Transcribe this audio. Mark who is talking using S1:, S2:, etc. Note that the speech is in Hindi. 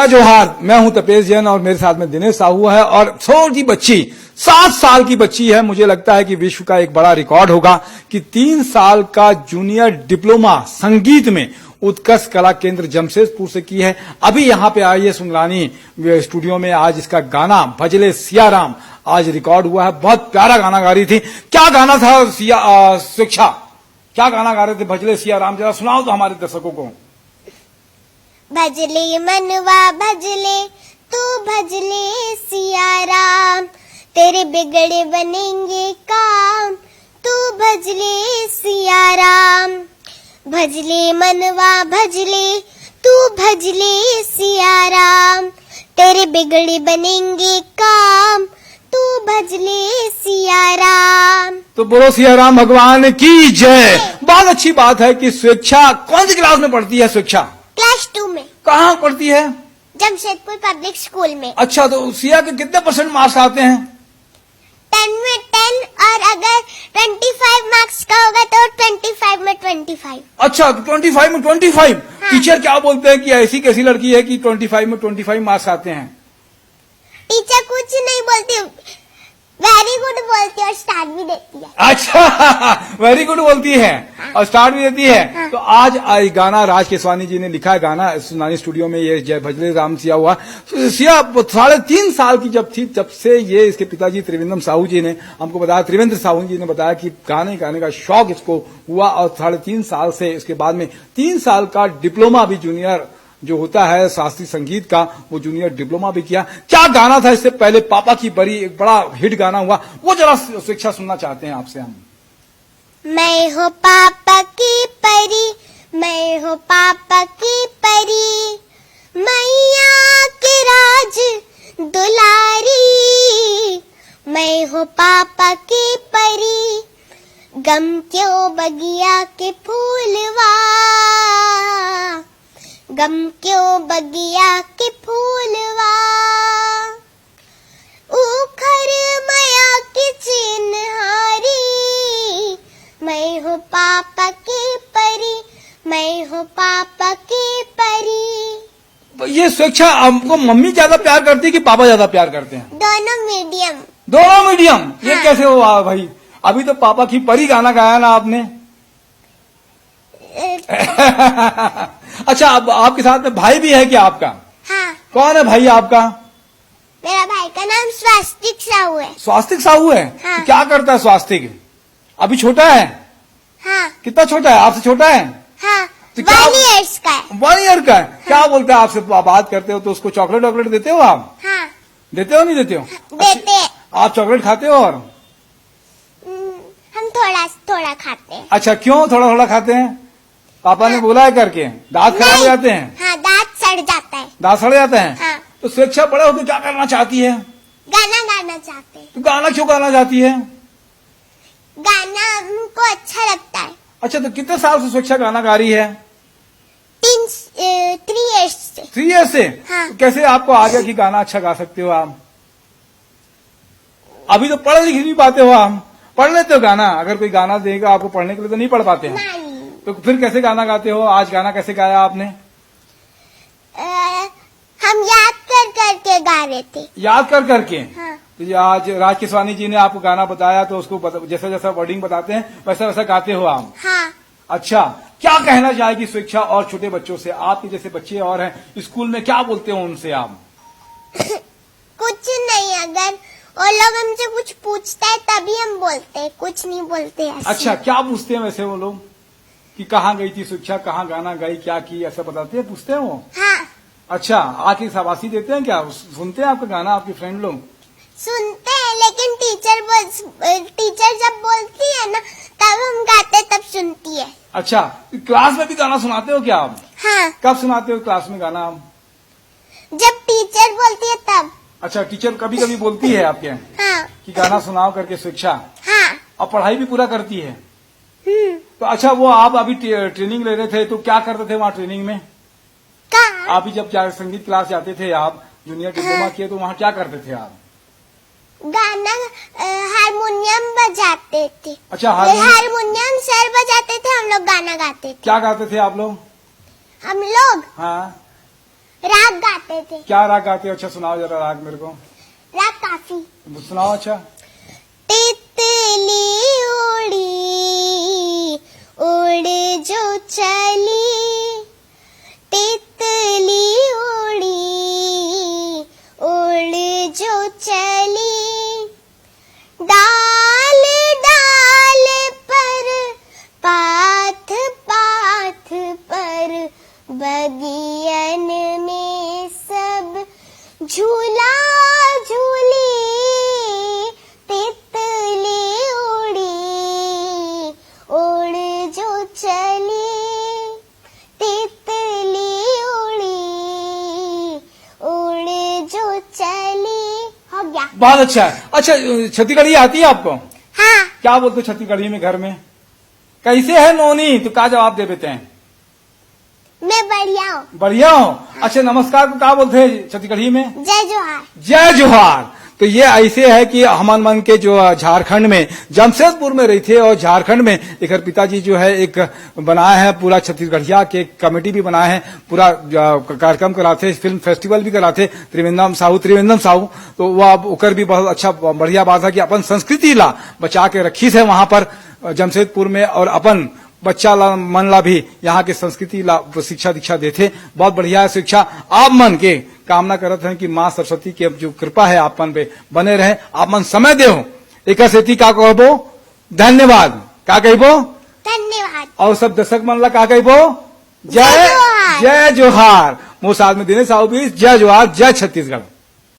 S1: नमस्कार जोहार, मैं हूं तपेश जैन और मेरे साथ में दिनेश साहू है। और छोटी बच्ची 7 साल की बच्ची है। मुझे लगता है कि विश्व का एक बड़ा रिकॉर्ड होगा कि 3 साल का जूनियर डिप्लोमा संगीत में उत्कर्ष कला केंद्र जमशेदपुर से की है। अभी यहाँ पे आई है सुंगलानी स्टूडियो में। आज इसका गाना भजले सियाराम आज रिकॉर्ड हुआ है। बहुत प्यारा गाना गा रही थी। क्या गाना था शिक्षा, क्या गाना गा रहे थे भजले सियाराम? जरा सुनाओ तो हमारे दर्शकों को।
S2: भजले मनवा भजले तू भजले सियाराम, तेरे बिगड़े बनेंगे काम, तू भजले सियाराम। भजले मनवा भजले तू भजले सियाराम, तेरे बिगड़े बनेंगे काम, तू भजले सियाराम।
S1: तो बोलो सियाराम भगवान की जय। बहुत अच्छी बात है कि स्वेच्छा कौन सी क्लास में पढ़ती है? स्वेच्छा
S2: क्लास 2 में।
S1: कहाँ पढ़ती है?
S2: जमशेदपुर पब्लिक स्कूल में।
S1: अच्छा, तो सिया के कितने % मार्क्स आते हैं?
S2: 10 में 10 और अगर 25 मार्क्स का होगा तो 25 में 25।
S1: अच्छा, 25 में 25।
S2: हाँ।
S1: टीचर क्या बोलते हैं कि ऐसी कैसी लड़की है कि 25 में 25 मार्क्स आते हैं?
S2: टीचर कुछ नहीं बोलती, वेरी गुड बोलती है और स्टार भी देती है।
S1: अच्छा, वेरी गुड बोलती है और स्टार भी देती है।
S2: हाँ।
S1: तो आज गाना राज केसवानी जी ने लिखा है। गाना सुनानी स्टूडियो में ये जय भजले राम सिया हुआ। सिया 3.5 साल की जब थी, तब से ये इसके पिताजी त्रिवेंद्र साहू जी ने हमको बताया, त्रिवेंद्र साहू जी ने बताया कि गाने गाने का शौक इसको हुआ और 3.5 साल से इसके बाद में 3 साल का डिप्लोमा भी जूनियर जो होता है शास्त्रीय संगीत का, वो जूनियर डिप्लोमा भी किया। क्या गाना था इससे पहले? पापा की परी, एक बड़ा हिट गाना हुआ, वो जरा शिक्षा सुनना चाहते हैं आपसे हम।
S2: मैं हो पापा की परी, मैं हो पापा की परी, मैया के राज दुलारी। मैं हो पापा की परी, गम क्यों बगिया के फूलवा, गम क्यों बगिया के फूलवा। उखर माया की चिन्हारी, मैं हूँ पापा की परी, मैं हूँ पापा की परी।
S1: ये शिक्षा हमको मम्मी ज्यादा प्यार करती है कि पापा ज्यादा प्यार करते हैं?
S2: दोनों मीडियम।
S1: दोनों मीडियम।
S2: हाँ।
S1: ये कैसे हुआ भाई? अभी तो पापा की परी गाना गाया ना आपने। अच्छा, अब आपके साथ में भाई भी है क्या आपका?
S2: हाँ।
S1: कौन है भाई आपका?
S2: मेरा भाई का नाम स्वास्तिक साहू है।
S1: स्वास्तिक साहू है?
S2: हाँ।
S1: तो क्या करता है स्वास्तिक? अभी छोटा है?
S2: हाँ।
S1: कितना छोटा है? आपसे छोटा है?
S2: हाँ,
S1: तो क्या-
S2: 1 ईयर्स का है।
S1: 1 ईयर का है। क्या बोलता है आपसे? बात करते हो तो उसको चॉकलेट वॉकलेट देते हो आप?
S2: हाँ,
S1: देते हो नहीं देते हो?
S2: देते हैं।
S1: आप चॉकलेट खाते हो? और
S2: हम थोड़ा थोड़ा खाते हैं।
S1: अच्छा, क्यों थोड़ा थोड़ा खाते हैं? पापा ने बोला है करके? दांत खराब हो जाते हैं?
S2: हाँ, दांत सड़ जाता है।
S1: दांत सड़ जाते हैं?
S2: हाँ।
S1: तो शिक्षा बड़े होकर क्या करना चाहती है?
S2: गाना गाना चाहते हैं।
S1: तो गाना क्यों गाना चाहती है?
S2: गाना हमको अच्छा लगता है।
S1: अच्छा, तो कितने साल से शिक्षा गाना गा रही है?
S2: 3 ईयर्स से।
S1: 3 ईयर से?
S2: हाँ।
S1: तो कैसे आपको आ गया कि गाना अच्छा गा सकते हो आप? अभी तो पढ़ लिख नहीं पाते हो आप? पढ़ लेते हो गाना? अगर कोई गाना देगा आपको पढ़ने के लिए तो नहीं पढ़ पाते हैं।
S2: नहीं।
S1: तो फिर कैसे गाना गाते हो? आज गाना कैसे गाया आपने?
S2: हम याद कर करके गा रहे थे।
S1: याद कर करके?
S2: हाँ।
S1: तो ये आज राज केसवानी जी ने आपको गाना बताया तो उसको जैसा जैसा वर्डिंग बताते हैं वैसा वैसा गाते हो आप?
S2: हाँ।
S1: अच्छा, क्या कहना चाहेगी शिक्षा और छोटे बच्चों से? आपके जैसे बच्चे और हैं स्कूल में, क्या बोलते हो उनसे आप?
S2: कुछ नहीं, अगर वो लोग हमसे कुछ पूछता है तभी हम बोलते हैं, कुछ नहीं बोलते ऐसे।
S1: अच्छा, क्या पूछते हैं वैसे वो लोग कि कहाँ गई थी शिक्षा, कहाँ गाना गाई, क्या की, ऐसा बताते हैं, पूछते हैं वो?
S2: हाँ,
S1: अच्छा, आके शाबाशी देते हैं क्या? सुनते हैं आपका गाना आपके फ्रेंड लोग?
S2: सुनते हैं, लेकिन टीचर जब बोलती है ना तब हम गाते, तब सुनती है।
S1: अच्छा, क्लास में भी गाना सुनाते हो क्या आप?
S2: हाँ,
S1: कब सुनाते हो क्लास में गाना आप?
S2: जब टीचर बोलती है तब।
S1: अच्छा, टीचर कभी कभी बोलती है आपके
S2: हाँ।
S1: कि गाना सुनाओ करके शिक्षा,
S2: हाँ।
S1: और पढ़ाई भी पूरा करती है? तो अच्छा, वो आप अभी ट्रेनिंग ले रहे थे तो क्या करते थे वहाँ ट्रेनिंग में?
S2: कहाँ?
S1: आप भी जब संगीत क्लास जाते थे, आप जूनियर डिप्लोमा किए, तो वहाँ क्या करते थे आप?
S2: गाना हारमोनियम बजाते थे।
S1: अच्छा,
S2: हारमोनियम सर बजाते थे, हम लोग गाना गाते थे।
S1: क्या गाते थे आप लोग?
S2: हम लोग
S1: हाँ,
S2: राग गाते थे।
S1: क्या राग गाते हो? अच्छा सुनाओ जरा राग मेरे को।
S2: राग काफी।
S1: सुनाओ। अच्छा।
S2: तितली उड़ी उड़ जो चली, तितली उड़ी उड़ जो चली, डाल डाल पर पाथ पाथ पर, बगियन में सब झूला झूली, तितली उड़ी उड़ जो चली, तितली उड़ी उड़ जो चली। हो गया।
S1: बहुत अच्छा है। अच्छा छत्तीसगढ़ी आती है आपको?
S2: हाँ।
S1: क्या बोलते हो छत्तीसगढ़ी में घर में? कैसे है नोनी? तो क्या जवाब दे देते हैं?
S2: मैं बढ़िया हूँ।
S1: बढ़िया हो। अच्छा नमस्कार को क्या बोलते हैं छत्तीसगढ़ी में?
S2: जय जोहार।
S1: जय जोहार। तो ये ऐसे है कि हमन मन के जो झारखंड में जमशेदपुर में रही थे और झारखंड में एक पिताजी जो है एक बनाया है पूरा छत्तीसगढ़िया के कमेटी भी बनाए हैं, पूरा कार्यक्रम कराते, फिल्म फेस्टिवल भी कराते त्रिवेंद्रम साहू। तो वह अब उकर भी बहुत अच्छा बढ़िया बात है कि अपन संस्कृति ला बचा के रखी है वहां पर जमशेदपुर में, और अपन बच्चा ला मन ला भी यहाँ के संस्कृति ला शिक्षा दीक्षा देते। बहुत बढ़िया है शिक्षा। आप मन के कामना करते हैं कि माँ सरस्वती की जो कृपा है आप मन पे बने रहे, आप मन समय दे हो। एक सेती का कहबो धन्यवाद, का कहबो
S2: धन्यवाद।
S1: और सब दर्शक मन ला का कहबो जय
S2: जोहार।
S1: जय जोहार। मोर साथ में दिनेश साहू भी जय जोहार, जय छत्तीसगढ़।